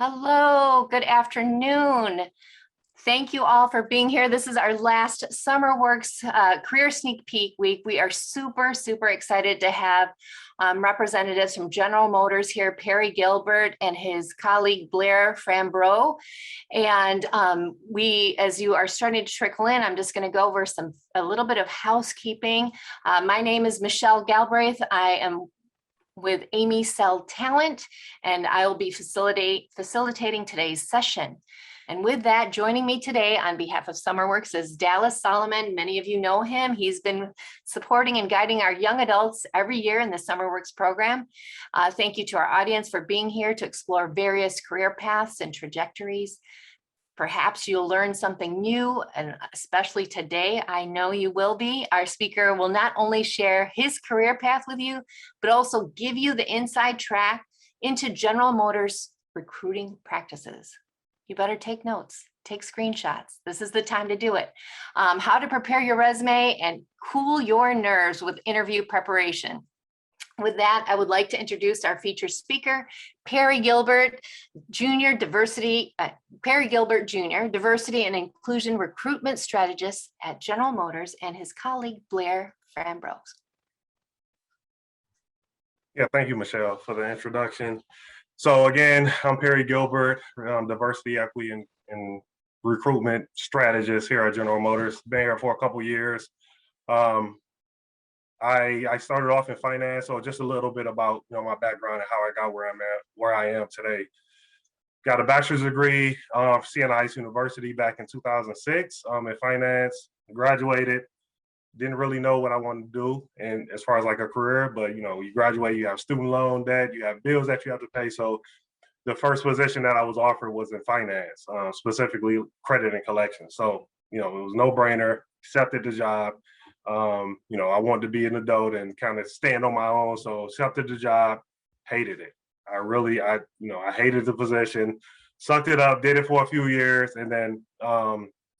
Hello, good afternoon. Thank you all for being here. This is our last SummerWorks Career Sneak Peek week. We are super excited to have representatives from General Motors here, Perry Gilbert and his colleague Blair Frambrough. And as you are starting to trickle in, I'm just going to go over a little bit of housekeeping. My name is Michelle Galbraith. I am with Amy Cell Talent, and I will be facilitating today's session. And with that, joining me today on behalf of SummerWorks is Dallas Solomon. Many of you know him. He's been supporting and guiding our young adults every year in the SummerWorks program. Thank you to our audience for being here to explore various career paths and trajectories. Perhaps you'll learn something new, and especially today, I know you will be. Our speaker will not only share his career path with you, but also give you the inside track into General Motors recruiting practices. You better take notes, take screenshots. This is the time to do it. How to prepare your resume and cool your nerves with interview preparation. With that, I would like to introduce our featured speaker, Perry Gilbert Jr., Diversity and Inclusion Recruitment Strategist at General Motors, and his colleague, Blair Frambrough. Yeah, thank you, Michelle, for the introduction. So again, I'm Perry Gilbert, Diversity, Equity, and Recruitment Strategist here at General Motors. Been here for a couple years. I started off in finance, so just a little bit about my background and how I got where I am today. Got a bachelor's degree from CNI's University back in 2006 in finance. Graduated. Didn't really know what I wanted to do, and as far as like a career, but you graduate, you have student loan debt, you have bills that you have to pay. So the first position that I was offered was in finance, specifically credit and collection. So it was no brainer. Accepted the job. I wanted to be an adult and kind of stand on my own. So accepted the job. Hated it. I hated the position. Sucked it up. Did it for a few years, and then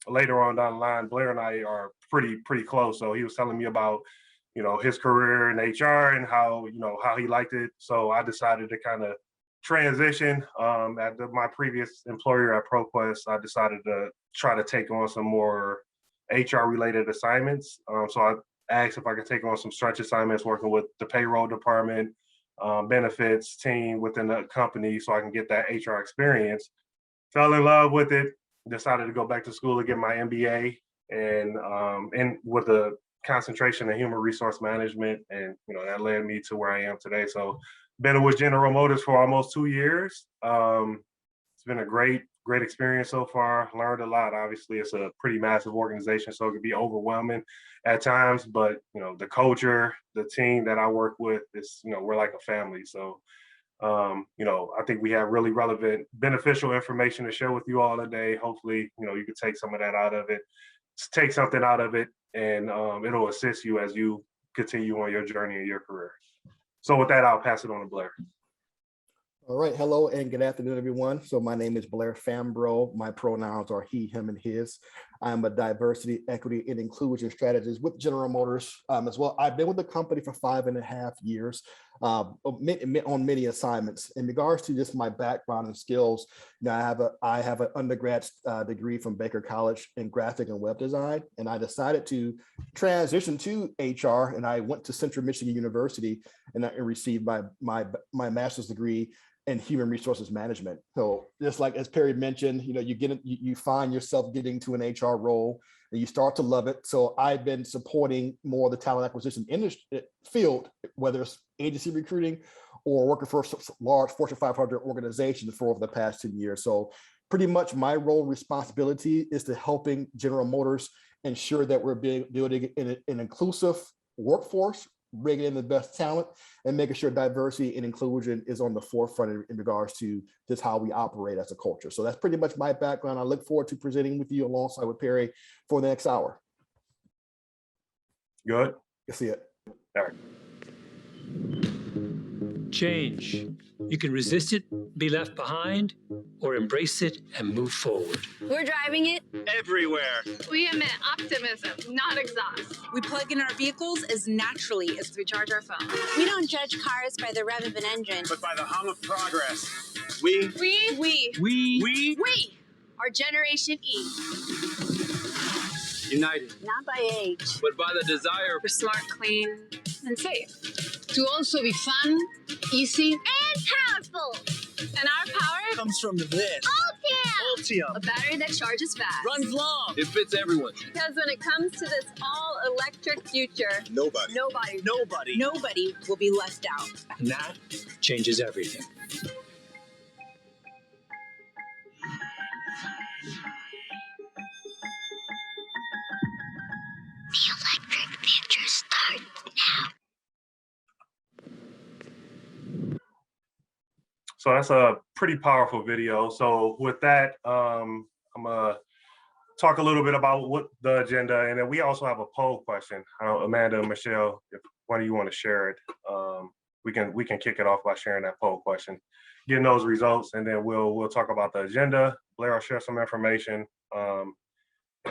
later on down the line, Blair and I are pretty close. So he was telling me about, his career in HR and how he liked it. So I decided to kind of transition. At my previous employer at ProQuest, I decided to try to take on some more HR related assignments. So I asked if I could take on some stretch assignments working with the payroll department, benefits team within the company, so I can get that HR experience. Fell in love with it. Decided to go back to school to get my MBA, and with a concentration in human resource management, and that led me to where I am today. So been with General Motors for almost 2 years. It's been a great experience so far. Learned a lot. Obviously, it's a pretty massive organization, so it can be overwhelming at times. But the culture, the team that I work with is, we're like a family. So I think we have really relevant, beneficial information to share with you all today. Hopefully, you can take some of that out of it, take something out of it, and it'll assist you as you continue on your journey in your career. So with that, I'll pass it on to Blair. All right, hello and good afternoon, everyone. So my name is Blair Frambrough. My pronouns are he, him, and his. I'm a diversity, equity, and inclusion strategist with General Motors as well. I've been with the company for 5.5 years on many assignments. In regards to just my background and skills, I have an undergrad degree from Baker College in graphic and web design, and I decided to transition to HR, and I went to Central Michigan University and I received my master's degree in human resources management. So just like as Perry mentioned, you find yourself getting to an HR role and you start to love it. So I've been supporting more of the talent acquisition industry field, whether it's agency recruiting or working for large Fortune 500 organizations for over the past 10 years. So pretty much my role and responsibility is to helping General Motors ensure that we're building an inclusive workforce, bringing in the best talent, and making sure diversity and inclusion is on the forefront in regards to just how we operate as a culture. So that's pretty much my background. I look forward to presenting with you alongside with Perry for the next hour. Good. You see it. All right. Change. You can resist it, be left behind, or embrace it and move forward. We're driving it Everywhere. We emit optimism, not exhaust. We plug in our vehicles as naturally as we charge our phones. We don't judge cars by the rev of an engine, But by the hum of progress. We are Generation E. United. not by age. But by the desire. We're smart, clean, and safe. To also be fun, easy, And powerful. And our power Comes from this. Ultium. a battery that charges fast. Runs long. It fits everyone. Because when it comes to this all-electric future, Nobody Nobody will be left out. And that changes everything. The electric future starts now. So that's a pretty powerful video. So with that, I'm gonna talk a little bit about what the agenda, and then we also have a poll question. Amanda and Michelle, if one of you want to share it, we can kick it off by sharing that poll question, getting those results, and then we'll talk about the agenda. Blair will share some information, and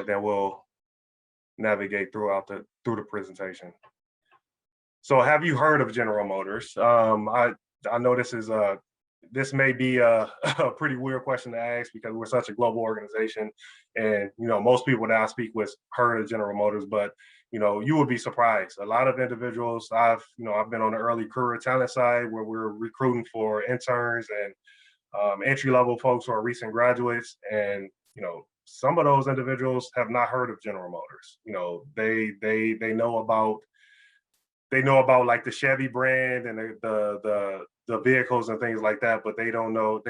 then we'll navigate through the presentation. So have you heard of General Motors? I know this may be a pretty weird question to ask because we're such a global organization, and most people that I speak with heard of General Motors, but you would be surprised. A lot of individuals, I've been on the early career talent side where we're recruiting for interns and entry-level folks who are recent graduates, and some of those individuals have not heard of General Motors. They know about like the Chevy brand and the vehicles and things like that, but they don't know.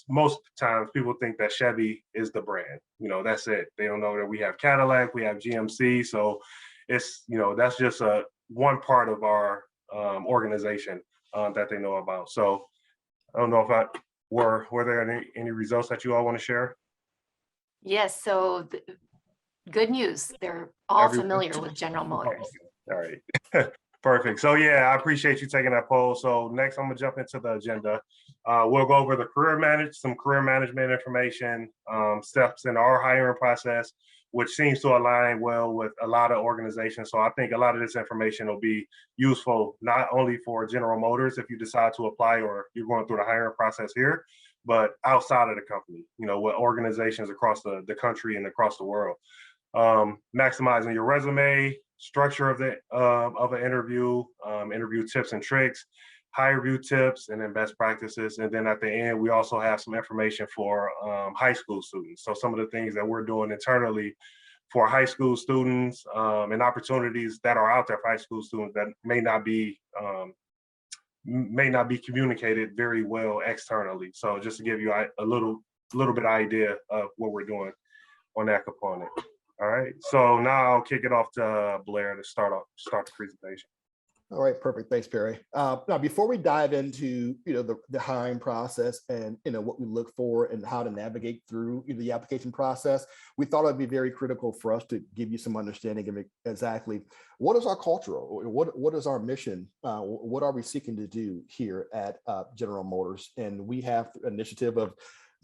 Most times people think that Chevy is the brand. That's it. They don't know that we have Cadillac, we have GMC. So it's that's just one part of our organization that they know about. So I don't know if were there any results that you all want to share? Yes, so good news. They're all Everyone? familiar with General Motors. All right. Perfect. So yeah, I appreciate you taking that poll. So next I'm gonna jump into the agenda. We'll go over some career management information, steps in our hiring process, which seems to align well with a lot of organizations. So I think a lot of this information will be useful, not only for General Motors if you decide to apply or you're going through the hiring process here, but outside of the company, with organizations across the country and across the world. Maximizing your resume, structure of an interview, interview tips and tricks, HireVue tips, and then best practices. And then at the end, we also have some information for high school students. So some of the things that we're doing internally for high school students and opportunities that are out there for high school students that may not be communicated very well externally. So just to give you a little bit idea of what we're doing on that component. All right, so now I'll kick it off to Blair to start the presentation. All right, perfect. Thanks, Perry. Now, before we dive into the hiring process and what we look for and how to navigate through the application process, we thought it'd be very critical for us to give you some understanding of exactly what is our culture, what is our mission, what are we seeking to do here at General Motors, and we have an initiative of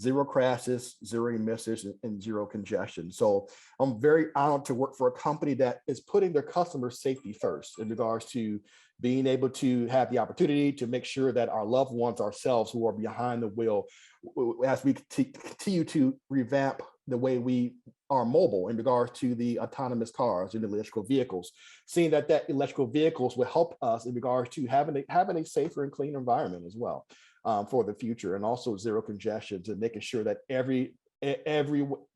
0 crashes, 0 misses, and 0 congestion. So I'm very honored to work for a company that is putting their customer safety first in regards to being able to have the opportunity to make sure that our loved ones, ourselves who are behind the wheel, as we continue to revamp the way we are mobile in regards to the autonomous cars and the electrical vehicles, seeing that electrical vehicles will help us in regards to having a safer and cleaner environment as well. For the future, and also 0 congestion, to making sure that every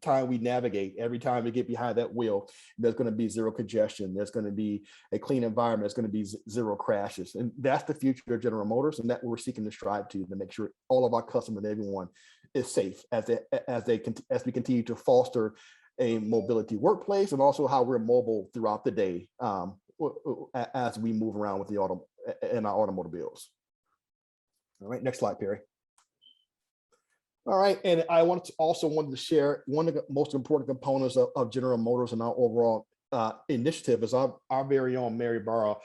time we navigate, every time we get behind that wheel, there's going to be 0 congestion, there's going to be a clean environment, there's going to be 0 crashes. And that's the future of General Motors, and that we're seeking to strive to make sure all of our customers and everyone is safe as we continue to foster a mobility workplace, and also how we're mobile throughout the day as we move around with in our automobiles. All right, next slide, Perry. All right, and I wanted to share one of the most important components of General Motors and our overall initiative is our very own Mary Barra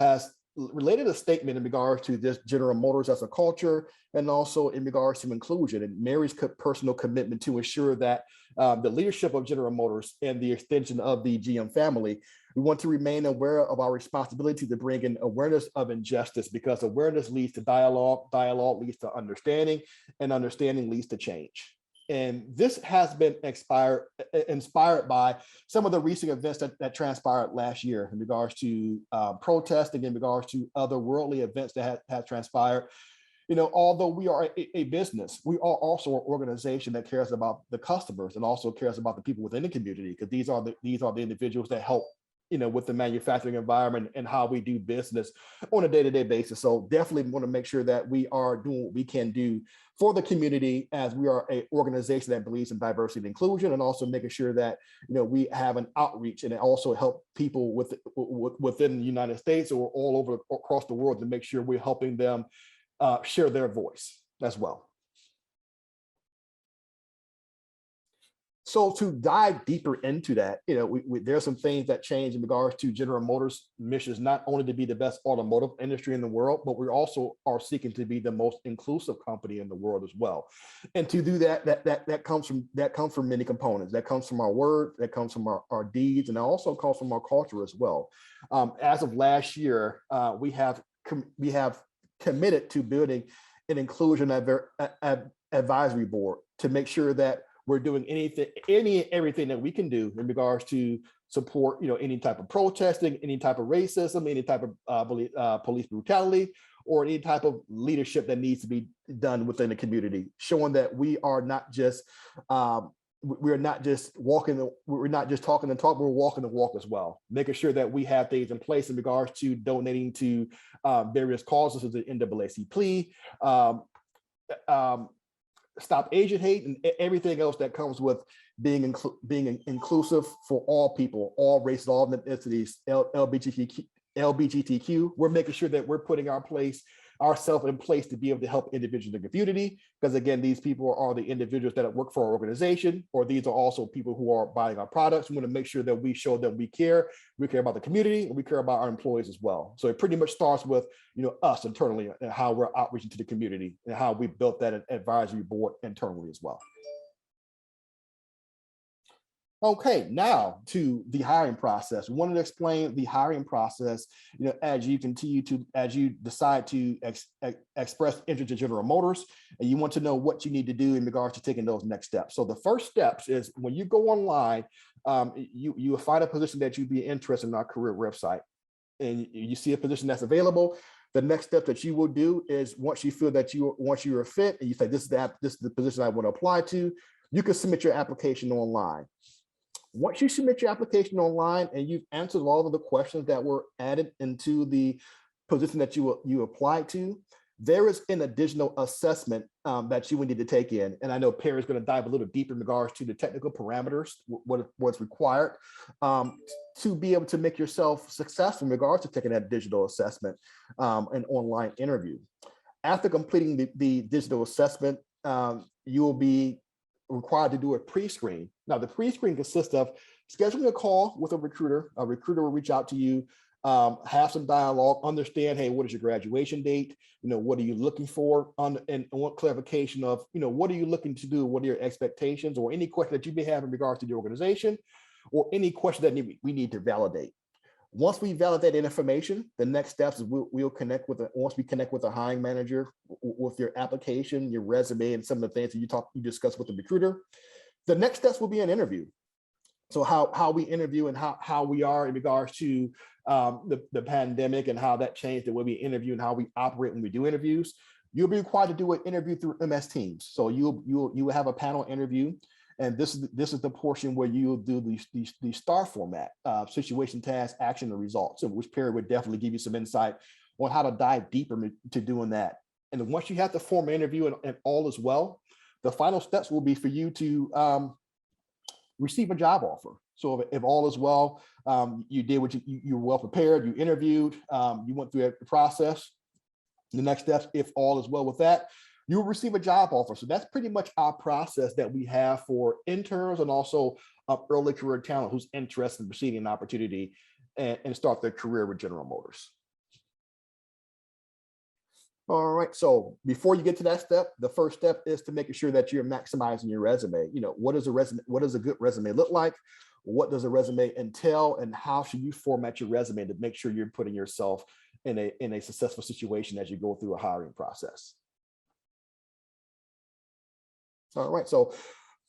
has related a statement in regards to this General Motors as a culture, and also in regards to inclusion and Mary's personal commitment to ensure that the leadership of General Motors and the extension of the GM family, we want to remain aware of our responsibility to bring in awareness of injustice, because awareness leads to dialogue, dialogue leads to understanding, and understanding leads to change. And this has been inspired by some of the recent events that transpired last year in regards to protesting, in regards to other worldly events that have transpired. You know, although we are a business, we are also an organization that cares about the customers and also cares about the people within the community, because these are the individuals that help, you know, with the manufacturing environment and how we do business on a day-to-day basis. So definitely want to make sure that we are doing what we can do for the community, as we are an organization that believes in diversity and inclusion, and also making sure that, you know, we have an outreach and also help people within the United States or all over across the world to make sure we're helping them share their voice as well. So to dive deeper into that, you know, there's some things that change in regards to General Motors' mission is not only to be the best automotive industry in the world, but we also are seeking to be the most inclusive company in the world as well. And to do that, that comes from many components. That comes from our word, that comes from our deeds, and it also comes from our culture as well. As of last year, we have committed to building an inclusion advisory board to make sure that we're doing everything that we can do in regards to support, you know, any type of protesting, any type of racism, any type of police brutality, or any type of leadership that needs to be done within the community, showing that we are not just we're not just talking the talk, we're walking the walk as well, making sure that we have things in place in regards to donating to various causes of the NAACP, Stop Asian Hate, and everything else that comes with being inclusive for all people, all races, all ethnicities, LGBTQ. We're making sure that we're putting ourselves in place to be able to help individuals in the community, because again, these people are the individuals that work for our organization, or these are also people who are buying our products. We want to make sure that we show that we care about the community, and we care about our employees as well. So it pretty much starts with, you know, us internally and how we're outreaching to the community and how we built that advisory board internally as well. Okay, now to the hiring process. We wanted to explain the hiring process, you know, as you decide to express interest in General Motors, and you want to know what you need to do in regards to taking those next steps. So the first steps is when you go online, you will find a position that you'd be interested in our career website, and you see a position that's available. The next step that you will do is once you feel that once you're a fit and you say, this is the position I want to apply to, you can submit your application online. Once you submit your application online and you've answered all of the questions that were added into the position that you applied to, there is an additional assessment that you would need to take in. And I know Perry's going to dive a little deeper in regards to the technical parameters, what's required to be able to make yourself successful in regards to taking that digital assessment and online interview. After completing the digital assessment, you will be required to do a pre-screen. Now, the pre-screen consists of scheduling a call with a recruiter. A recruiter will reach out to you, have some dialogue, understand, hey, what is your graduation date? You know, what are you looking for? And want clarification of, you know, what are you looking to do? What are your expectations, or any question that you may have in regards to the organization, or any question that we need to validate. Once we validate that information, the next steps is we'll connect with once we connect with a hiring manager with your application, your resume, and some of the things that you discuss with the recruiter. The next steps will be an interview. So how we interview and how we are in regards to the pandemic and how that changed the way we interview and how we operate when we do interviews. You'll be required to do an interview through MS Teams. So you have a panel interview. And this is the portion where you'll do the STAR format, situation, task, action, and results, so which Perry would definitely give you some insight on how to dive deeper to doing that. And then once you have the formal interview and all is well, the final steps will be for you to receive a job offer. So if all is well, you did what you were well prepared, you interviewed, you went through the process. The next steps, if all is well with that, you will receive a job offer. So that's pretty much our process that we have for interns and also early career talent who's interested in receiving an opportunity and start their career with General Motors. All right. So before you get to that step, the first step is to making sure that you're maximizing your resume. What does a resume, what does a good resume look like? What does a resume entail, and how should you format your resume to make sure you're putting yourself in a successful situation as you go through a hiring process? All right. So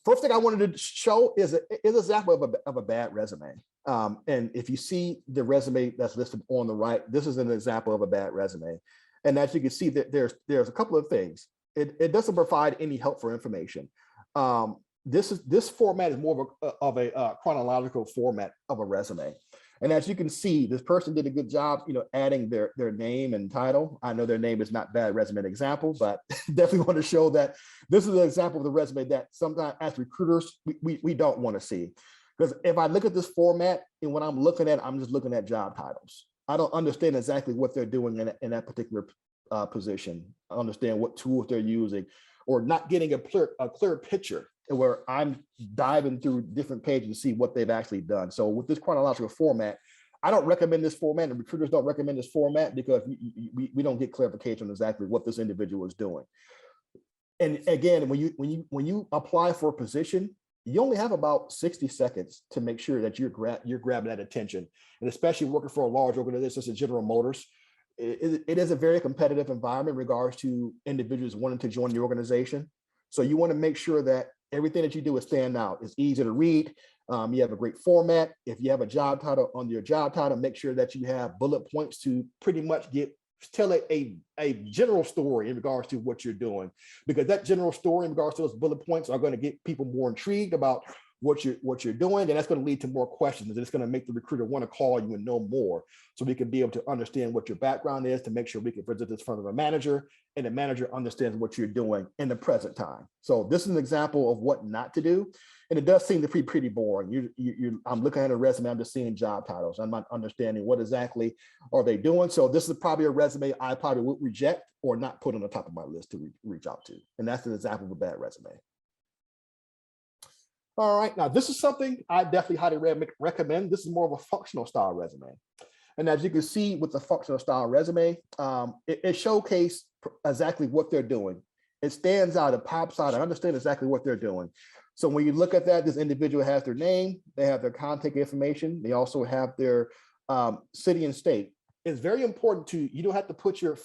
first thing I wanted to show is an example of a bad resume. And if you see the resume that's listed on the right, this is an example of a bad resume. And as you can see, that there's a couple of things. It doesn't provide any helpful information. This format is more of a chronological format of a resume. And as you can see, this person did a good job, adding their name and title. I know their name is not bad resume example, but definitely want to show that this is an example of the resume that sometimes as recruiters, we don't want to see. Because if I look at this format and when I'm looking at, I'm just looking at job titles. I don't understand exactly what they're doing in that particular position. I understand what tools they're using, or not getting a clear picture where I'm diving through different pages to see what they've actually done. So with this chronological format, I don't recommend this format, and recruiters don't recommend this format because we don't get clarification on exactly what this individual is doing. And again, when you apply for a position, you only have about 60 seconds to make sure that you're grabbing that attention. And especially working for a large organization such as General Motors, it is a very competitive environment in regards to individuals wanting to join the organization. So you want to make sure that everything that you do is stand out. It's easy to read. You have a great format. If you have a job title on your job title, make sure that you have bullet points to pretty much tell a general story in regards to what you're doing, because that general story in regards to those bullet points are going to get people more intrigued about what you're doing, and that's going to lead to more questions, and it's going to make the recruiter want to call you and know more, so we can be able to understand what your background is to make sure we can present this in front of a manager, and the manager understands what you're doing in the present time. So this is an example of what not to do, and it does seem to be pretty boring. I'm looking at a resume, I'm just seeing job titles. I'm not understanding what exactly are they doing. So this is probably a resume I probably would reject or not put on the top of my list to reach out to, and that's an example of a bad resume. All right, now this is something I definitely highly recommend. This is more of a functional style resume. And as you can see with the functional style resume, it showcases exactly what they're doing. It stands out, it pops out, I understand exactly what they're doing. So when you look at that, this individual has their name, they have their contact information, they also have their city and state. It's very important you don't have to put your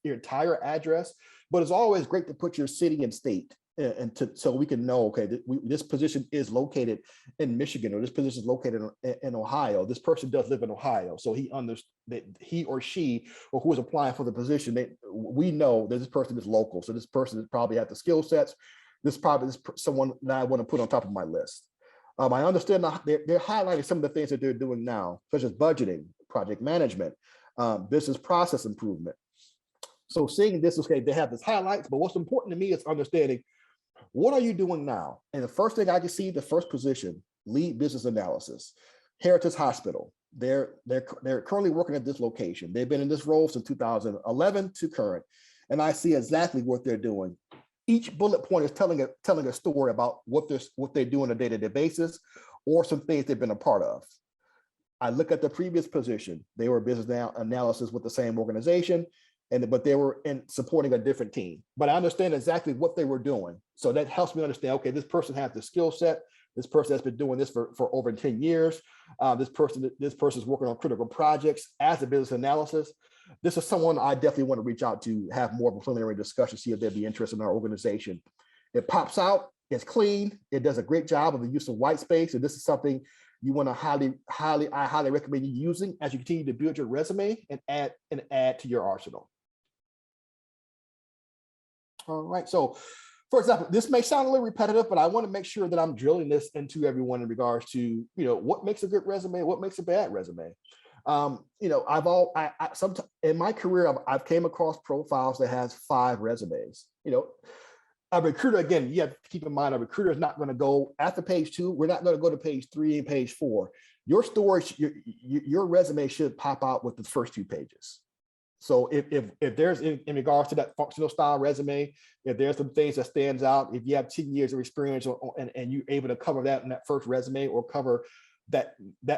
entire address, but it's always great to put your city and state. So we can know, okay, this position is located in Michigan, or this position is located in Ohio. This person does live in Ohio, so he or she, or who is applying for the position, we know that this person is local. So this person probably has the skill sets. This probably is someone that I want to put on top of my list. I understand they're highlighting some of the things that they're doing now, such as budgeting, project management, business process improvement. So seeing this, okay, they have this highlights, but what's important to me is understanding, what are you doing now? And the first thing I can see, the first position, lead business analysis, Heritage Hospital. They're currently working at this location. They've been in this role since 2011 to current. And I see exactly what they're doing. Each bullet point is telling a story about what they do on a day-to-day basis, or some things they've been a part of. I look at the previous position. They were business analysis with the same organization, but they were supporting a different team. But I understand exactly what they were doing. So that helps me understand, okay, this person has the skill set. This person has been doing this for over 10 years. This person is working on critical projects as a business analysis. This is someone I definitely want to reach out to, have more of a preliminary discussion, see if they'd be interested in our organization. It pops out, it's clean, it does a great job of the use of white space. And this is something you want to I highly recommend you using as you continue to build your resume and add to your arsenal. All right, so for example, this may sound a little repetitive, but I want to make sure that I'm drilling this into everyone in regards to, what makes a good resume, what makes a bad resume. Sometimes in my career, I've came across profiles that has 5 resumes. A recruiter, again, you have to keep in mind, a recruiter is not going to go after page 2. We're not going to go to page 3 and page 4. Your story, your resume should pop out with the first 2 pages. So if there's in regards to that functional style resume, if there's some things that stands out, if you have 10 years of experience and you're able to cover that in that first resume, or cover that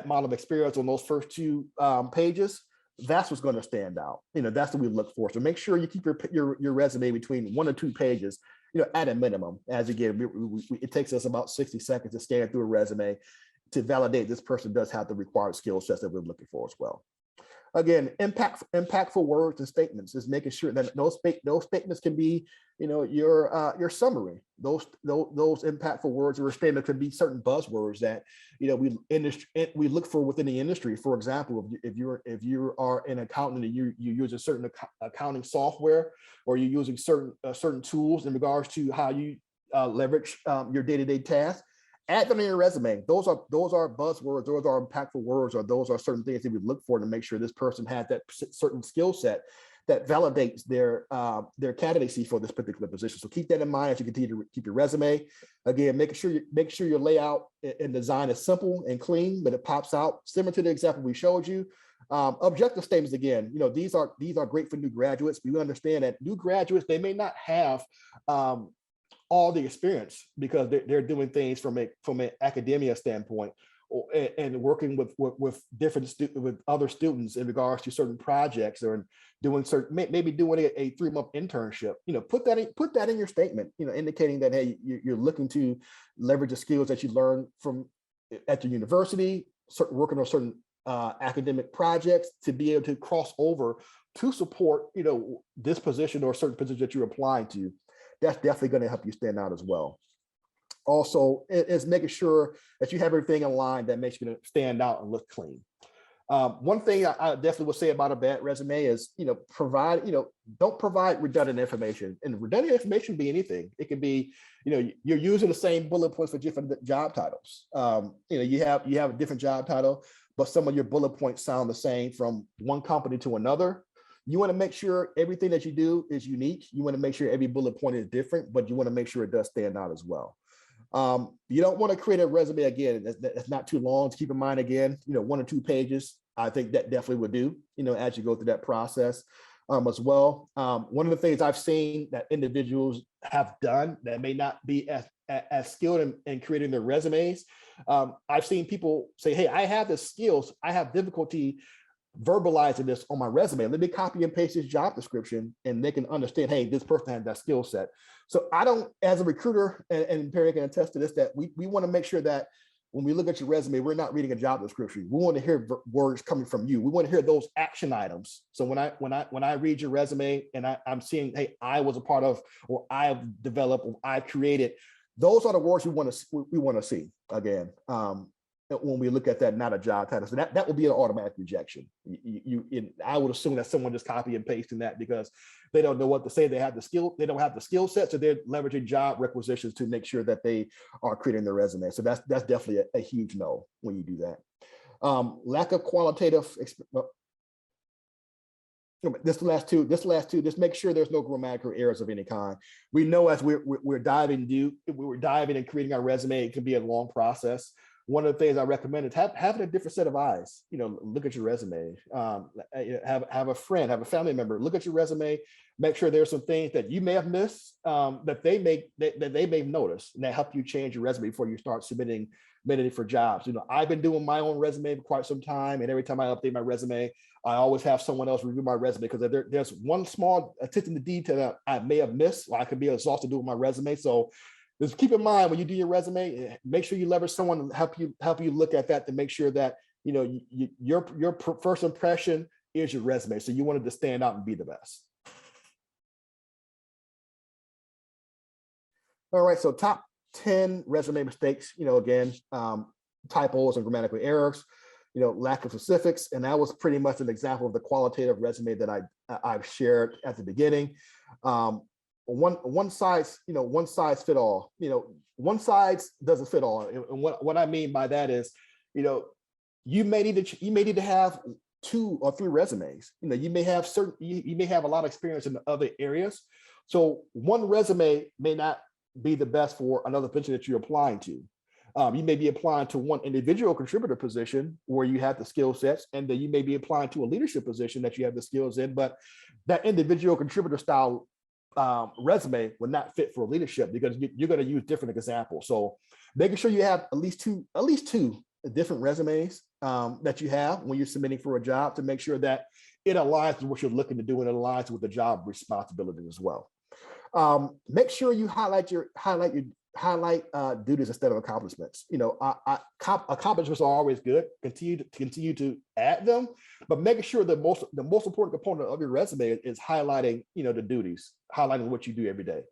model of experience on those first 2 pages, that's what's going to stand out. That's what we look for. So make sure you keep your resume between 1 or 2 pages, at a minimum. As again, it takes us about 60 seconds to scan through a resume to validate this person does have the required skill sets that we're looking for as well. Again, impactful words and statements is making sure that those statements can be, your summary. Those impactful words or statements could be certain buzzwords that we look for within the industry. For example, if you are an accountant and you use a certain accounting software, or you're using certain tools in regards to how you leverage your day-to-day tasks, add them in your resume. Those are buzzwords, those are impactful words, or those are certain things that we look for to make sure this person has that certain skill set that validates their candidacy for this particular position. So keep that in mind as you continue to keep your resume. Again, make sure your layout and design is simple and clean, but it pops out, similar to the example we showed you. Objective statements, again, these are great for new graduates. We understand that new graduates, they may not have all the experience because they're doing things from an academia standpoint, and working with other students in regards to certain projects, or doing maybe doing a 3-month internship. Put that in your statement, indicating that, hey, you're looking to leverage the skills that you learned from at your university, working on certain academic projects, to be able to cross over to support this position or certain position that you're applying to. That's definitely going to help you stand out as well. Also, is making sure that you have everything in line that makes you going to stand out and look clean. One thing I definitely would say about a bad resume is, don't provide redundant information. And redundant information can be anything. It can be, you're using the same bullet points for different job titles. You have a different job title, but some of your bullet points sound the same from one company to another. You want to make sure everything that you do is unique. You want to make sure every bullet point is different, but you want to make sure it does stand out as well. You don't want to create a resume, again, that's not too long. To keep in mind, again, 1 or 2 pages. I think that definitely would do, as you go through that process as well. One of the things I've seen that individuals have done that may not be as skilled in creating their resumes. I've seen people say, hey, I have the skills, I have difficulty verbalizing this on my resume. Let me copy and paste this job description, and they can understand, hey, this person has that skill set. So I don't, as a recruiter, and Perry can attest to this, that we want to make sure that when we look at your resume, we're not reading a job description. We want to hear words coming from you. We want to hear those action items. So when I read your resume and I'm seeing, hey, I was a part of, or I've developed, or I've created, those are the words we want to see again. When we look at that, not a job title. So that will be an automatic rejection. I would assume that someone just copy and pasting that because they don't know what to say. They don't have the skill set, so they're leveraging job requisitions to make sure that they are creating their resume. So that's definitely a huge no when you do that. Lack of qualitative. This last two, just make sure there's no grammatical errors of any kind. We know as we're diving and creating our resume, it can be a long process. One of the things I recommend is having a different set of eyes. Look at your resume. Have a friend, have a family member look at your resume. Make sure there's some things that you may have missed that they may notice, and that help you change your resume before you start submitting it for jobs. I've been doing my own resume for quite some time, and every time I update my resume, I always have someone else review my resume because there's one small attention to detail that I may have missed, or I could be exhausted doing my resume. So just keep in mind when you do your resume, make sure you leverage someone to help you look at that, to make sure that your first impression is your resume. So you want it to stand out and be the best. All right, so top 10 resume mistakes. Again, typos and grammatical errors. Lack of specifics, and that was pretty much an example of the qualitative resume that I've shared at the beginning. One size fit all. One size doesn't fit all. And what I mean by that is, you may need to have 2 or 3 resumes. You may have a lot of experience in other areas. So one resume may not be the best for another position that you're applying to. You may be applying to one individual contributor position where you have the skill sets, and then you may be applying to a leadership position that you have the skills in, but that individual contributor style resume will not fit for leadership because you're going to use different examples. So making sure you have at least two different resumes that you have when you're submitting for a job to make sure that it aligns with what you're looking to do and it aligns with the job responsibilities as well. Make sure you highlight duties instead of accomplishments. Accomplishments are always good. Continue to add them, but making sure the most important component of your resume is highlighting, the duties, highlighting what you do every day.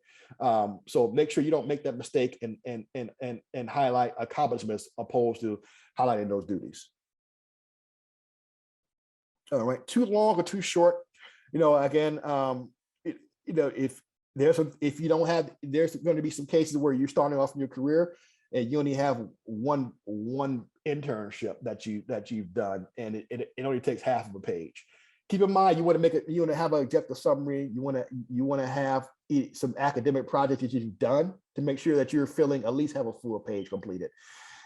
So make sure you don't make that mistake and highlight accomplishments opposed to highlighting those duties. All right, too long or too short. Again, there's going to be some cases where you're starting off in your career and you only have one internship that you've done, and it only takes half of a page. Keep in mind, you want to have an objective summary. You want to have some academic projects that you've done to make sure that you're at least have a full page completed.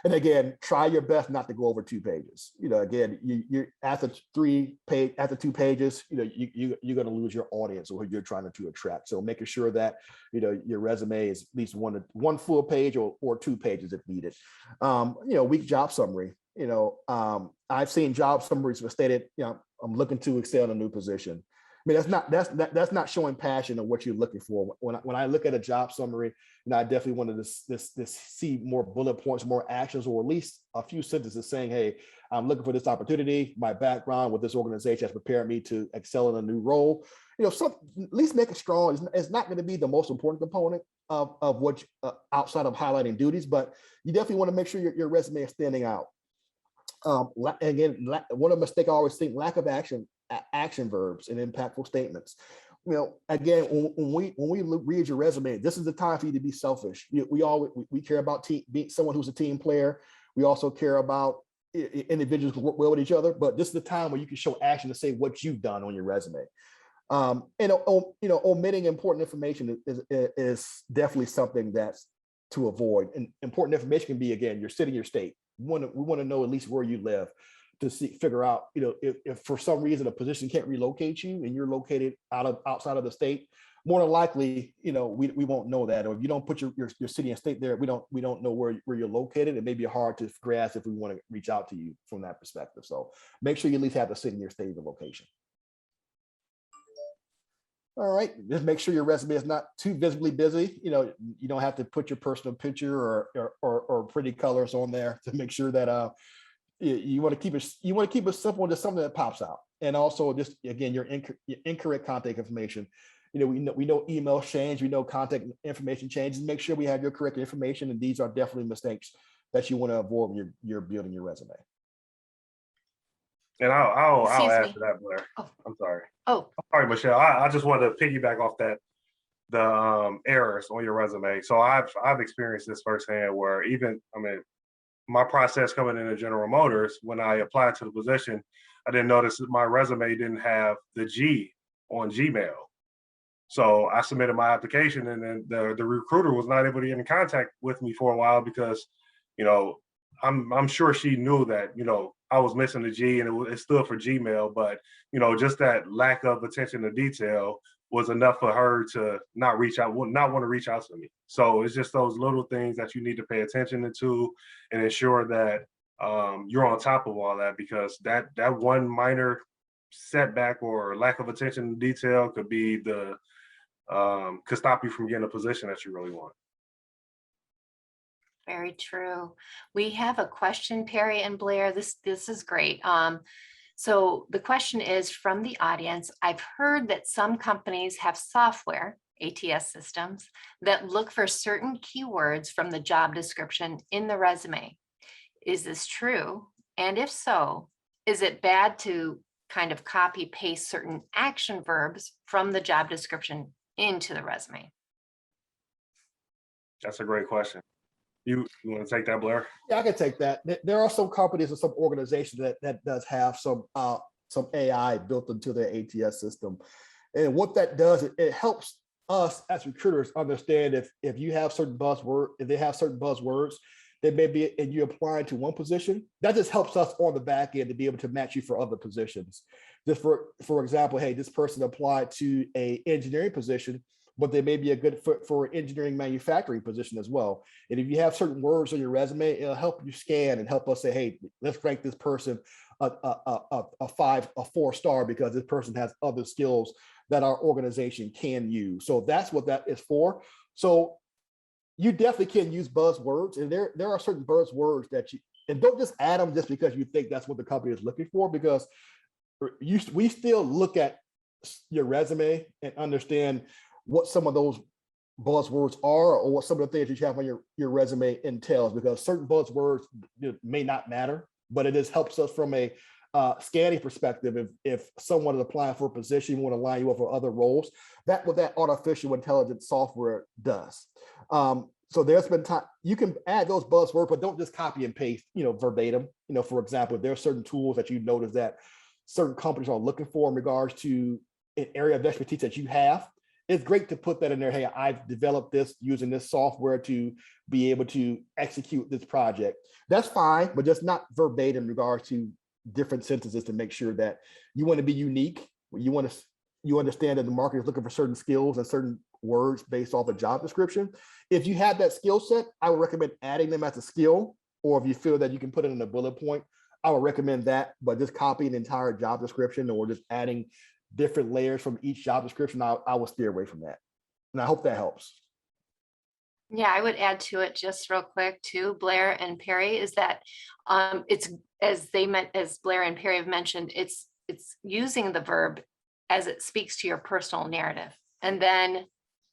And again, try your best not to go over 2 pages. Again, you're after 2 pages, you're going to lose your audience or who you're trying to attract. So making sure that your resume is at least one full page or 2 pages if needed. Weak job summary. I've seen job summaries that stated, I'm looking to excel in a new position. I mean, that's not showing passion of what you're looking for. When I look at a job summary, I definitely wanted to see more bullet points, more actions, or at least a few sentences saying, hey, I'm looking for this opportunity. My background with this organization has prepared me to excel in a new role. At least make it strong. It's not going to be the most important component of what outside of highlighting duties, but you definitely want to make sure your resume is standing out. Again, one of the mistakes I always think, lack of action verbs and impactful statements. Again, when we read your resume, this is the time for you to be selfish. We care about being someone who's a team player. We also care about individuals who work well with each other, but this is the time where you can show action to say what you've done on your resume. Omitting important information is definitely something that's to avoid. And important information can be, again, your city, your state. We want to know at least where you live to figure out, if for some reason a position can't relocate you and you're located outside of the state, more than likely, we won't know that. Or if you don't put your city and state there, we don't know where you're located. It may be hard to grasp if we want to reach out to you from that perspective. So make sure you at least have the city, your state, the location. All right, just make sure your resume is not too visibly busy. You don't have to put your personal picture or pretty colors on there to make sure that you want to keep it simple, just something that pops out. And also, just again, your incorrect contact information. We know email change, we know contact information changes. Make sure we have your correct information, and these are definitely mistakes that you want to avoid when you're building your resume. And I'll add me. to that, Blair. Oh. I'm sorry. Oh, Sorry, Michelle. I just wanted to piggyback off that, the errors on your resume. So I've experienced this firsthand where my process coming into General Motors, when I applied to the position, I didn't notice that my resume didn't have the G on Gmail. So I submitted my application, and then the recruiter was not able to get in contact with me for a while because, I'm sure she knew that, I was missing the G and it stood for Gmail, but, just that lack of attention to detail was enough for her to not want to reach out to me. So it's just those little things that you need to pay attention to and ensure that you're on top of all that, because that one minor setback or lack of attention to detail could be could stop you from getting a position that you really want. very true. We have a question, Perry and Blair. This is great. So the question is from the audience. I've heard that some companies have software, ATS systems, that look for certain keywords from the job description in the resume. Is this true? And if so, is it bad to kind of copy paste certain action verbs from the job description into the resume? That's a great question. You want to take that, Blair? Yeah, I can take that. There are some companies and some organizations that does have some AI built into their ATS system. And what that does, it helps us as recruiters understand if you have certain buzzwords, if they have certain buzzwords that may be, and you're applying to one position, that just helps us on the back end to be able to match you for other positions. Just for example, hey, this person applied to an engineering position, but they may be a good fit for an engineering manufacturing position as well. And if you have certain words on your resume, it'll help you scan and help us say, hey, let's rank this person a 4-star because this person has other skills that our organization can use. So that's what that is for. So you definitely can use buzzwords, and there are certain buzzwords that you, and don't just add them just because you think that's what the company is looking for, because we still look at your resume and understand what some of those buzzwords are, or what some of the things that you have on your resume entails, because certain buzzwords may not matter, but it just helps us from a scanning perspective. If someone is applying for a position, you want to line you up for other roles, that what that artificial intelligence software does. So there's been time you can add those buzzwords, but don't just copy and paste, verbatim. For example, there are certain tools that you notice that certain companies are looking for in regards to an area of expertise that you have. It's great to put that in there. Hey, I've developed this using this software to be able to execute this project. That's fine, but just not verbatim in regards to different sentences, to make sure that you want to be unique. You understand that the market is looking for certain skills and certain words based off a job description. If you have that skill set, I would recommend adding them as a skill, or if you feel that you can put it in a bullet point, I would recommend that. But just copying the entire job description or just adding different layers from each job description, I will steer away from that. And I hope that helps. Yeah, I would add to it just real quick too, Blair and Perry, is that it's as Blair and Perry have mentioned, it's using the verb as it speaks to your personal narrative, and then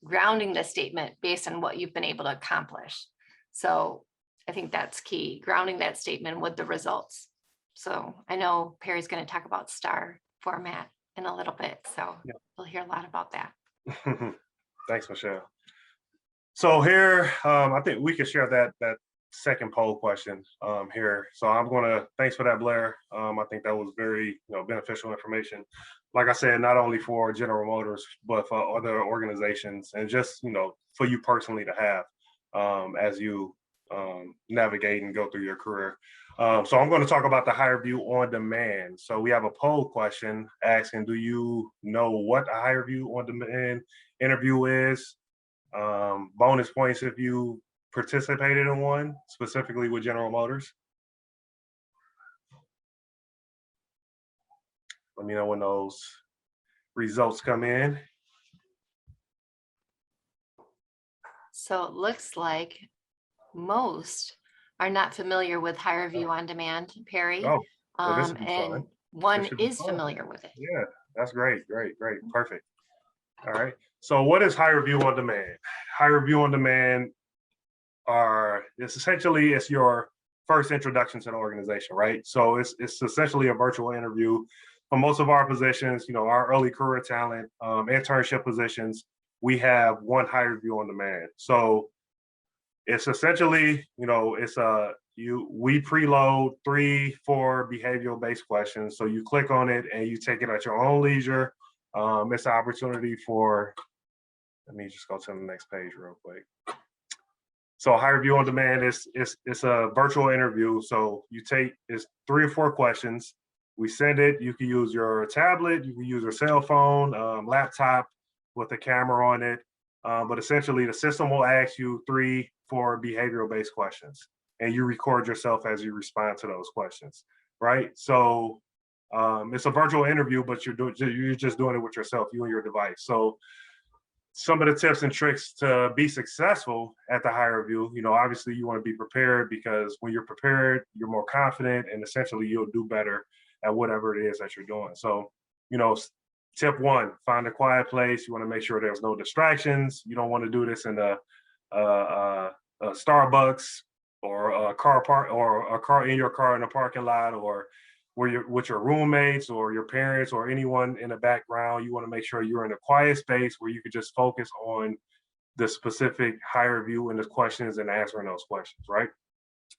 grounding the statement based on what you've been able to accomplish. So I think that's key, grounding that statement with the results. So I know Perry's going to talk about STAR format in a little bit, so Yeah. we'll hear a lot about that. Thanks, Michelle. So here, I think we could share that second poll question here. So thanks for that, Blair. I think that was very beneficial information. Like I said, not only for General Motors, but for other organizations, and just for you personally to have as you navigate and go through your career. So I'm going to talk about the HireVue on demand. So we have a poll question asking, do you know what a HireVue on demand interview is? Bonus points if you participated in one, specifically with General Motors. Let me know when those results come in. So it looks like most are not familiar with HireVue on demand, Perry. Oh, well, this should be and fun. one should be is fun. familiar with it. Yeah, that's great, perfect. All right. So what is HireVue on demand? HireVue on demand it's your first introduction to the organization, right? So it's essentially a virtual interview. For most of our positions, our early career talent, internship positions, we have one HireVue on demand. So it's essentially, we preload 3-4 behavioral based questions. So you click on it and you take it at your own leisure. It's an opportunity for, let me just go to the next page real quick. So HireVue on demand is a virtual interview. So it's 3 or 4 questions. We send it. You can use your tablet, you can use your cell phone, laptop with a camera on it. But essentially the system will ask you 3-4 behavioral based questions, and you record yourself as you respond to those questions, right? So it's a virtual interview, but you're just doing it with yourself, you and your device. So some of the tips and tricks to be successful at the HireVue, obviously you want to be prepared, because when you're prepared, you're more confident, and essentially you'll do better at whatever it is that you're doing. So, tip 1, find a quiet place. You want to make sure there's no distractions. You don't want to do this in a Starbucks or a car park, or a car in your car in a parking lot, or where you're with your roommates or your parents or anyone in the background. You want to make sure you're in a quiet space where you could just focus on the specific HireVue and the questions and answering those questions, right?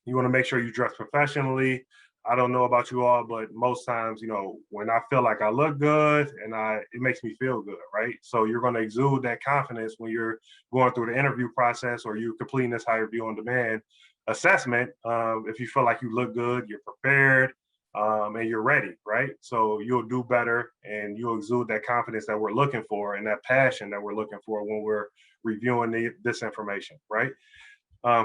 You want to make sure you dress professionally. I don't know about you all, but most times, when I feel like I look good and it makes me feel good, right? So you're going to exude that confidence when you're going through the interview process, or you're completing this HireVue on demand assessment. If you feel like you look good, you're prepared, and you're ready, right? So you'll do better and you'll exude that confidence that we're looking for and that passion that we're looking for when we're reviewing this information, right?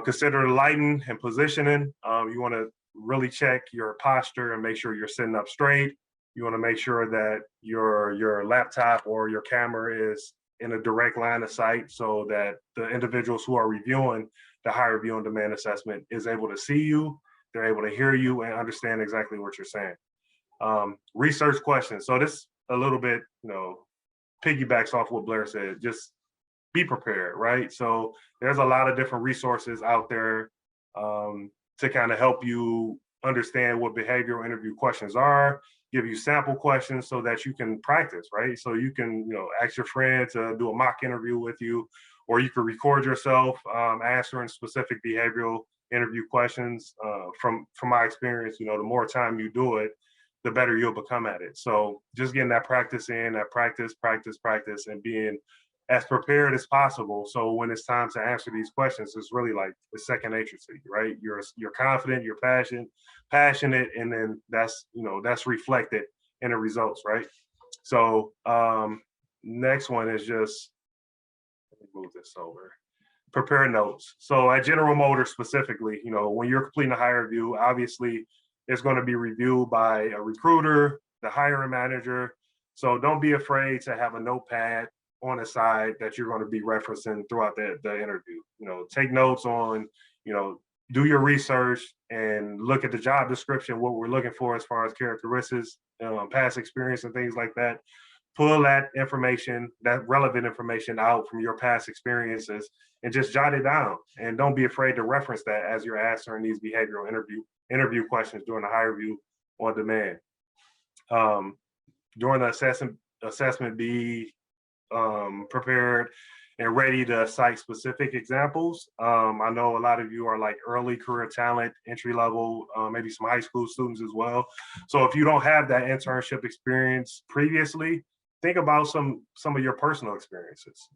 Consider lighting and positioning. You want to really check your posture and make sure you're sitting up straight. You want to make sure that your laptop or your camera is in a direct line of sight so that the individuals who are reviewing the HireVue on demand assessment is able to see you, they're able to hear you and understand exactly what you're saying. Research questions. So this a little bit, piggybacks off what Blair said. Just be prepared, right? So there's a lot of different resources out there to kind of help you understand what behavioral interview questions are, give you sample questions so that you can practice, right? So you can, ask your friend to do a mock interview with you, or you can record yourself answering specific behavioral interview questions. From my experience, the more time you do it, the better you'll become at it. So just getting that practice in, that practice, and being as prepared as possible. So when it's time to answer these questions, it's really like the second nature to you, right? You're confident, you're passionate, and then that's reflected in the results, right? So next one is just, let me move this over. Prepare notes. So at General Motors specifically, when you're completing a HireVue, obviously it's going to be reviewed by a recruiter, the hiring manager. So don't be afraid to have a notepad on the side that you're going to be referencing throughout the interview. Take notes on, do your research and look at the job description, what we're looking for as far as characteristics, past experience and things like that. Pull that information, that relevant information out from your past experiences and just jot it down. And don't be afraid to reference that as you're answering these behavioral interview questions during the HireVue on demand. During the assessment, be prepared and ready to cite specific examples. I know a lot of you are like early career talent, entry level, maybe some high school students as well. So if you don't have that internship experience previously, think about some of your personal experiences.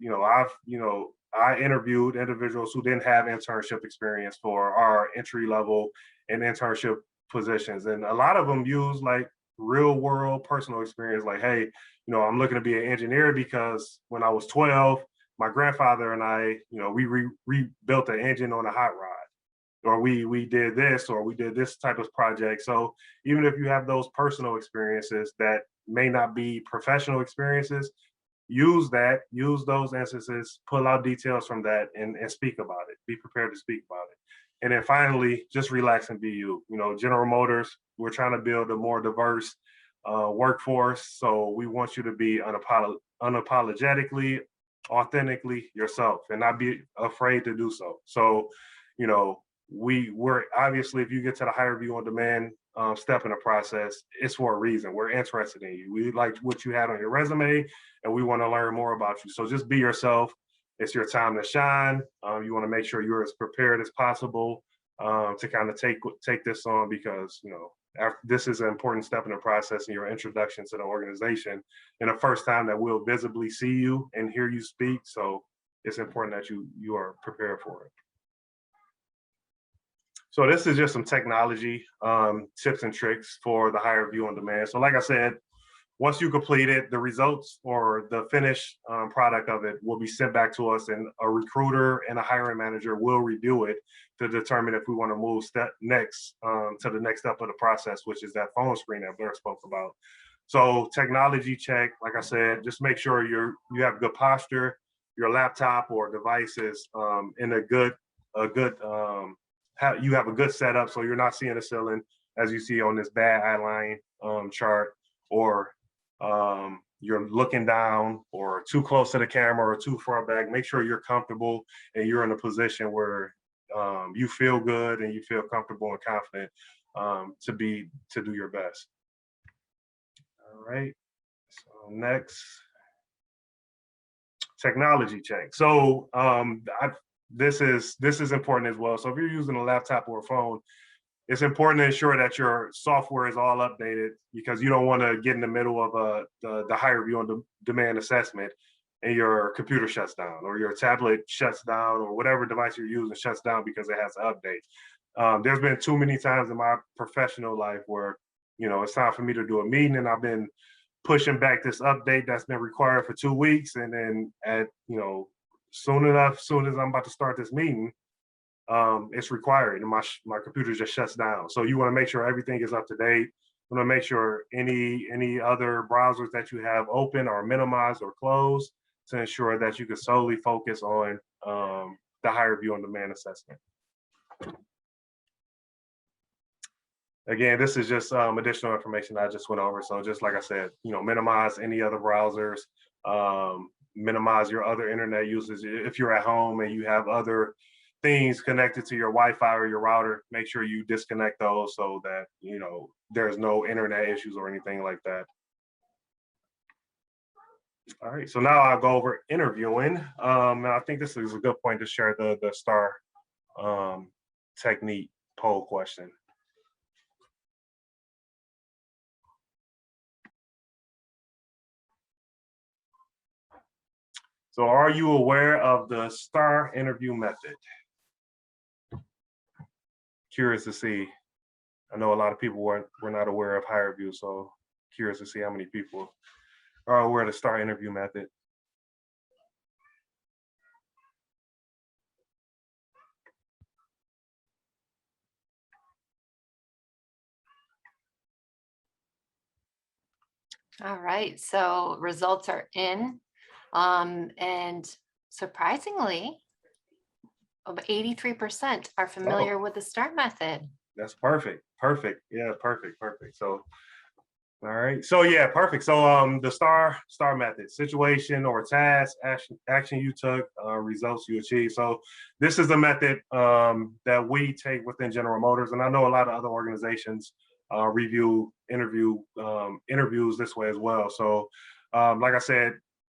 I interviewed individuals who didn't have internship experience for our entry level and internship positions. And a lot of them use like real world personal experience. Like, hey, I'm looking to be an engineer because when I was 12, my grandfather and I, we rebuilt an engine on a hot rod, or we did this, or we did this type of project. So even if you have those personal experiences that may not be professional experiences, use those instances, pull out details from that and speak about it. Be prepared to speak about it. And then finally, just relax and be you. General Motors, we're trying to build a more diverse workforce. So we want you to be unapologetically, authentically yourself and not be afraid to do so. So, we're obviously, if you get to the HireVue on demand step in the process, it's for a reason. We're interested in you. We like what you had on your resume and we want to learn more about you. So just be yourself. It's your time to shine. You want to make sure you're as prepared as possible to kind of take this on, because this is an important step in the process in your introduction to the organization and the first time that we'll visibly see you and hear you speak. So it's important that you are prepared for it. So this is just some technology tips and tricks for the HireVue on demand. So like I said, once you complete it, the results or the finished product of it will be sent back to us, and a recruiter and a hiring manager will review it to determine if we want to move to the next step of the process, which is that phone screen that Blair spoke about. So technology check, like I said, just make sure you have good posture, your laptop or device is in you have a good setup, so you're not seeing the ceiling as you see on this bad eye line chart, or you're looking down or too close to the camera or too far back. Make sure you're comfortable and you're in a position where you feel good and you feel comfortable and confident to do your best. All right, so next, technology check. So this is important as well. So if you're using a laptop or a phone, it's important to ensure that your software is all updated, because you don't want to get in the middle of the HireVue on demand assessment and your computer shuts down, or your tablet shuts down, or whatever device you're using shuts down because it has to update. There's been too many times in my professional life where it's time for me to do a meeting, and I've been pushing back this update that's been required for 2 weeks. And then soon as I'm about to start this meeting, it's required, and my computer just shuts down. So you want to make sure everything is up to date. You want to make sure any other browsers that you have open are minimized or closed to ensure that you can solely focus on the HireVue on demand assessment. Again, this is just additional information I just went over. So just like I said, minimize any other browsers, minimize your other internet usage. If you're at home and you have other things connected to your Wi-Fi or your router, make sure you disconnect those so that, there's no internet issues or anything like that. All right, so now I'll go over interviewing. And I think this is a good point to share the STAR technique poll question. So are you aware of the STAR interview method? Curious to see. I know a lot of people were not aware of HireVue, so curious to see how many people are aware of the STAR interview method. All right, so results are in. And surprisingly, over 83% are familiar with the STAR method. That's perfect. Perfect. Yeah, perfect. So, all right. So yeah, perfect. So the STAR method: situation or task, action you took, results you achieved. So this is the method that we take within General Motors, and I know a lot of other organizations interviews this way as well. So like I said,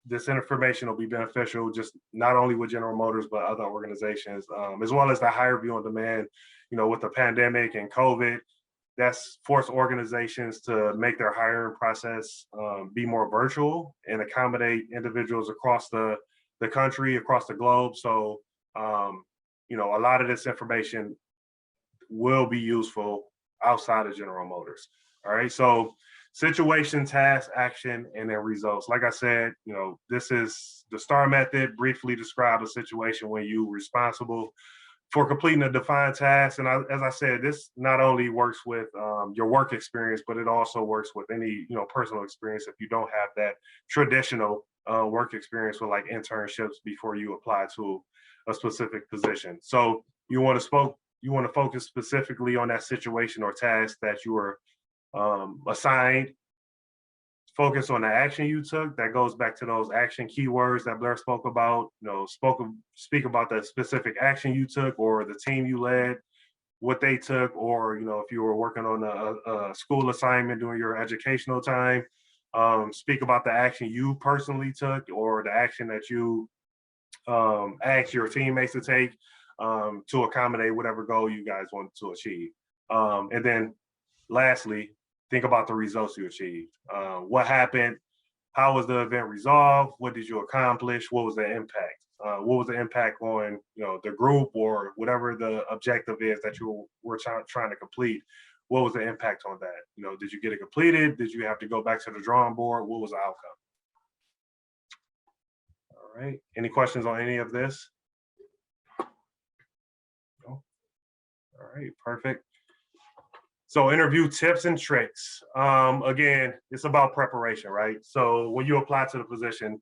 this information will be beneficial just not only with General Motors, but other organizations, as well as the HireVue on demand. With the pandemic and COVID, that's forced organizations to make their hiring process be more virtual and accommodate individuals across the country, across the globe. So, a lot of this information will be useful outside of General Motors. All right, so situation, task, action, and then results. Like I said, this is the STAR method. Briefly describe a situation when you're responsible for completing a defined task. And as I said, this not only works with your work experience, but it also works with any personal experience if you don't have that traditional work experience with like internships before you apply to a specific position. So you want to focus specifically on that situation or task that you were assigned. Focus on the action you took. That goes back to those action keywords that Blair spoke about. Speak about the specific action you took or the team you led, what they took, or if you were working on a school assignment during your educational time, speak about the action you personally took or the action that you asked your teammates to take to accommodate whatever goal you guys wanted to achieve. And then lastly, think about the results you achieved. What happened? How was the event resolved? What did you accomplish? What was the impact? What was the impact on the group or whatever the objective is that you were trying to complete? What was the impact on that? Did you get it completed? Did you have to go back to the drawing board? What was the outcome? All right. Any questions on any of this? No? All right. Perfect. So interview tips and tricks. Again, it's about preparation, right? So when you apply to the position,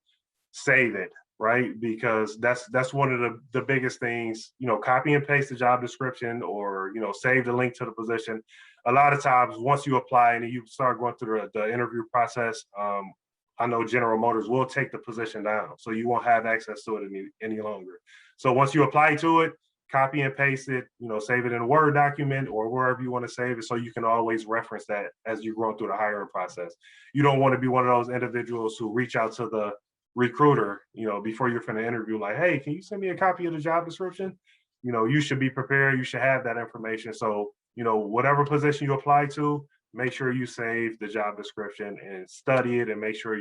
save it, right? Because that's one of the biggest things, copy and paste the job description or, save the link to the position. A lot of times, once you apply and you start going through the interview process, I know General Motors will take the position down. So you won't have access to it any longer. So once you apply to it, copy and paste it, save it in a Word document or wherever you want to save it so you can always reference that as you go through the hiring process. You don't want to be one of those individuals who reach out to the recruiter, before you're finna interview, like, hey, can you send me a copy of the job description? You should be prepared. You should have that information. So, whatever position you apply to, make sure you save the job description and study it and make sure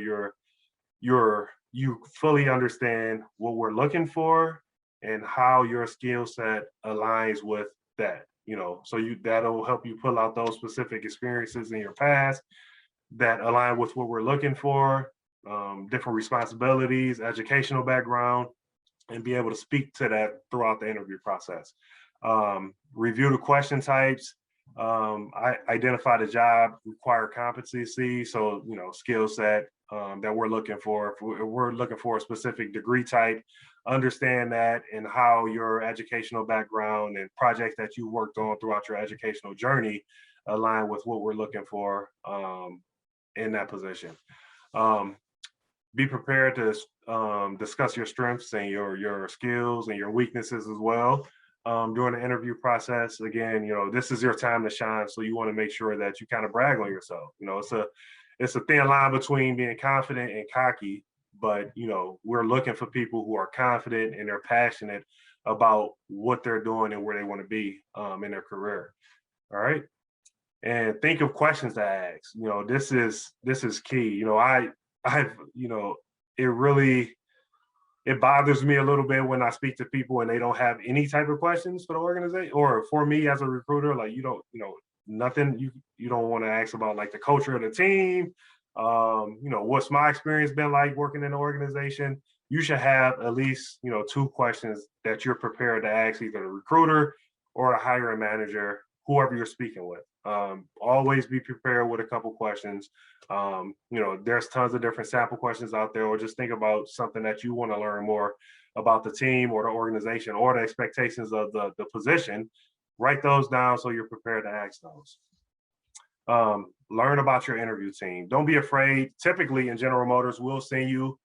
you fully understand what we're looking for and how your skill set aligns with that. so that'll help you pull out those specific experiences in your past that align with what we're looking for, different responsibilities, educational background, and be able to speak to that throughout the interview process. Review the question types. I identify the job required competency, so skill set that we're looking for. If we're looking for a specific degree type, understand that and how your educational background and projects that you worked on throughout your educational journey align with what we're looking for in that position. Be prepared to discuss your strengths and your skills and your weaknesses as well during the interview process. Again, this is your time to shine, so you want to make sure that you kind of brag on yourself. It's a thin line between being confident and cocky, but we're looking for people who are confident and they're passionate about what they're doing and where they want to be in their career. All right. And think of questions to ask. This is key. It bothers me a little bit when I speak to people and they don't have any type of questions for the organization or for me as a recruiter. Like nothing you don't want to ask about like the culture of the team. What's my experience been like working in the organization? You should have at least 2 questions that you're prepared to ask either the recruiter or a hiring manager, whoever you're speaking with. Always be prepared with a couple questions. There's tons of different sample questions out there, or just think about something that you want to learn more about the team or the organization or the expectations of the position. Write those down so you're prepared to ask those. Learn about your interview team. Don't be afraid. Typically in General Motors, we'll send you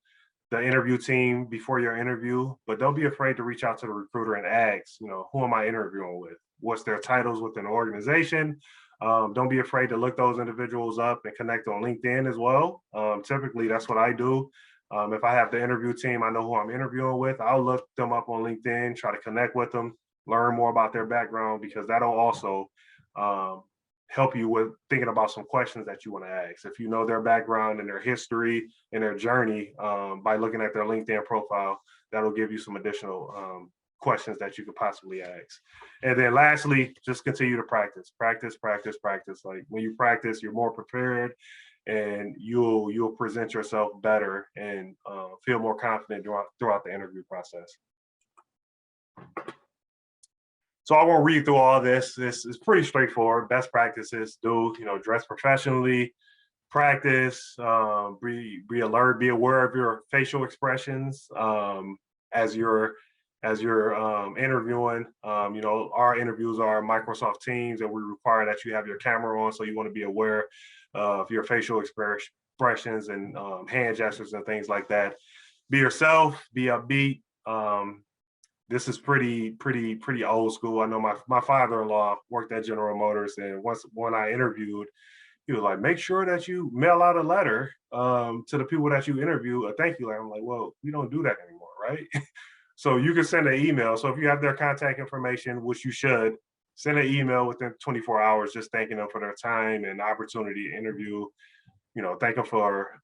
the interview team before your interview, but don't be afraid to reach out to the recruiter and ask, who am I interviewing with? What's their titles within the organization? Don't be afraid to look those individuals up and connect on LinkedIn as well. Typically, that's what I do. If I have the interview team, I know who I'm interviewing with. I'll look them up on LinkedIn, try to connect with them, learn more about their background, because that'll also help you with thinking about some questions that you want to ask. If you know their background and their history and their journey by looking at their LinkedIn profile, that'll give you some additional questions that you could possibly ask. And then lastly, just continue to practice. Like when you practice, you're more prepared and you'll present yourself better and feel more confident throughout the interview process. So I won't read through all this. This is pretty straightforward. Best practices: dress professionally, practice, be alert, be aware of your facial expressions as you're interviewing. Our interviews are Microsoft Teams, and we require that you have your camera on, so you want to be aware of your facial expressions and hand gestures and things like that. Be yourself, be upbeat. This is pretty old school. I know my father-in-law worked at General Motors, and when I interviewed, he was like, make sure that you mail out a letter to the people that you interview, a thank you letter. I'm like, well, we don't do that anymore, right? So you can send an email. So if you have their contact information, which you should, send an email within 24 hours, just thanking them for their time and opportunity to interview, thank them for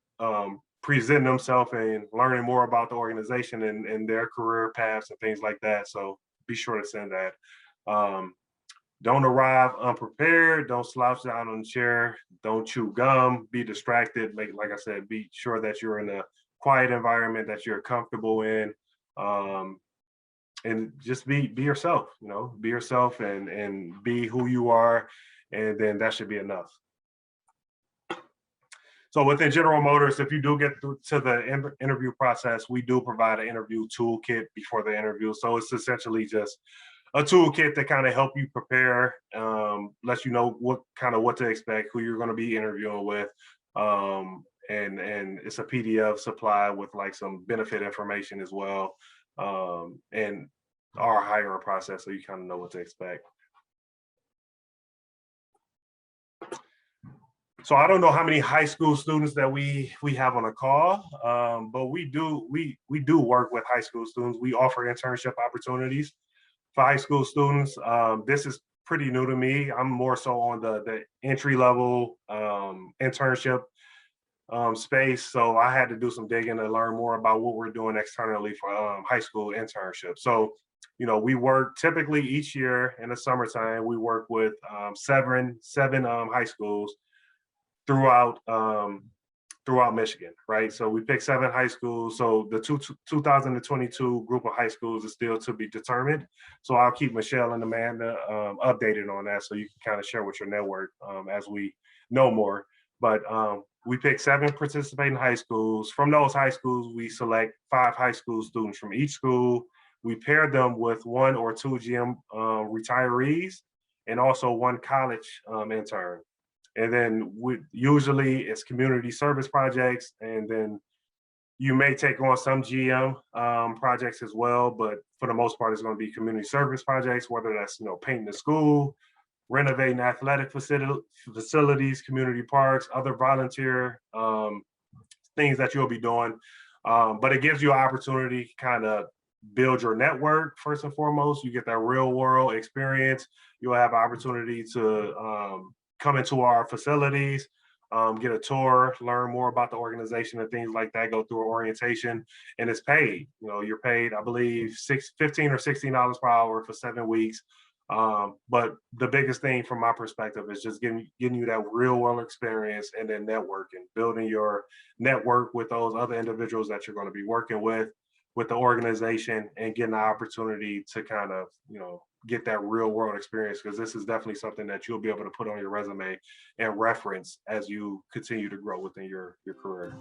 presenting themselves and learning more about the organization and their career paths and things like that. So be sure to send that. Don't arrive unprepared. Don't slouch down on the chair. Don't chew gum. Be distracted. Like I said, be sure that you're in a quiet environment that you're comfortable in. And just be yourself, be yourself and be who you are. And then that should be enough. So within General Motors, if you do get through to the interview process, we do provide an interview toolkit before the interview. So it's essentially just a toolkit to kind of help you prepare, let you know what to expect, who you're going to be interviewing with. And it's a PDF supply with like some benefit information as well. And our hiring process, so you kind of know what to expect. So I don't know how many high school students that we have on a call, but we do work with high school students. We offer internship opportunities for high school students. This is pretty new to me. I'm more so on the entry level internship space. So I had to do some digging to learn more about what we're doing externally for high school internships. So We work typically each year in the summertime, we work with seven high schools throughout Michigan, right? So we pick 7 high schools. So the 2022 group of high schools is still to be determined. So I'll keep Michelle and Amanda updated on that, so you can kind of share with your network as we know more. But we pick 7 participating high schools. From those high schools, we select 5 high school students from each school. We pair them with 1 or 2 GM retirees and also 1 college intern. And then usually it's community service projects, and then you may take on some GM projects as well, but for the most part, it's going to be community service projects, whether that's painting the school, renovating athletic facilities, community parks, other volunteer things that you'll be doing. But it gives you an opportunity to kind of build your network first and foremost. You get that real world experience. You'll have an opportunity to come into our facilities, get a tour, learn more about the organization and things like that, go through an orientation, and it's paid. You're paid, I believe, $15 or $16 per hour for 7 weeks. But the biggest thing from my perspective is just getting you that real world experience, and then networking, building your network with those other individuals that you're going to be working with the organization, and getting the opportunity to kind of, get that real world experience, because this is definitely something that you'll be able to put on your resume and reference as you continue to grow within your career.